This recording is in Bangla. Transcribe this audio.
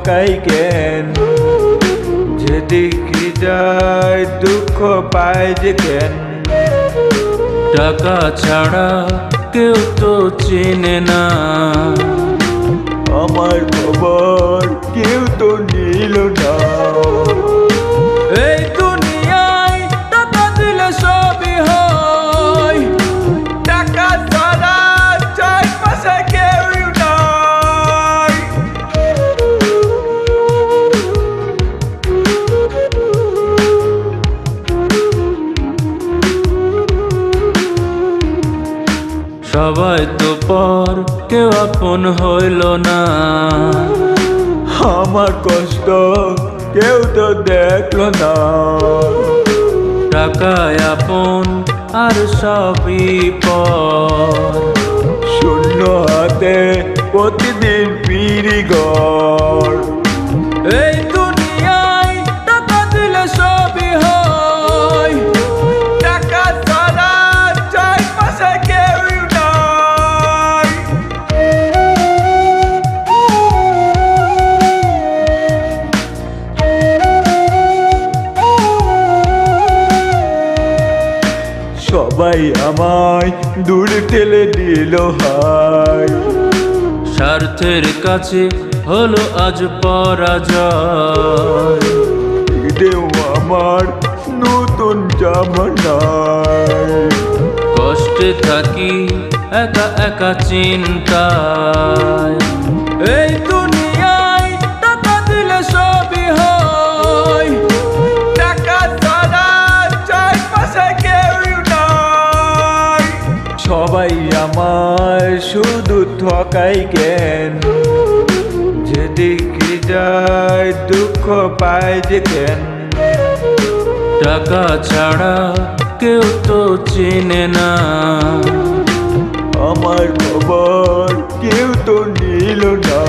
ঠকাই কেন? যেদিকে যায় দুঃখ পায় যে কেন? টাকা ছাড়া কেউ তো চেনে না, আমার খবর কেউ তো নিল না। এই দুনিয়ায় টাকা দিলে সবই হয়, টাকা ছাড়া চারপাশে কেউ নাই। সবাই তো পর কেউ আপন হইল না, আমার কষ্ট কেউ তো দেখলো না। টাকায় আপন আর সবই পর, শূন্য হাতে প্রতিদিন পিড়ি ঘর। এই দুনিয়ায় টাকা দিলে সবই হয়, টাকা ছাড়া চারপাশে কেউ নাই। সবাই আমায় দূর ঠেলে দিল হায়। স্বার্থের কাছে হলো আজ পরাজয়, ঈদেও আমার নতুন জামা নাই। কষ্টে থাকি একা একা চিন্তায়, এই দুনিয়ায় টাকা দিলে সবই হয়, টাকা ছাড়া চারপাশে কেউ নাই। সবাই আমার শুধু ঠকাই কেন? যেদিকে যায় দুঃখ পায় যে কেন? টাকা ছাড়া কেউ তো চেনে না, আমার খবর কেউ তো নিল না।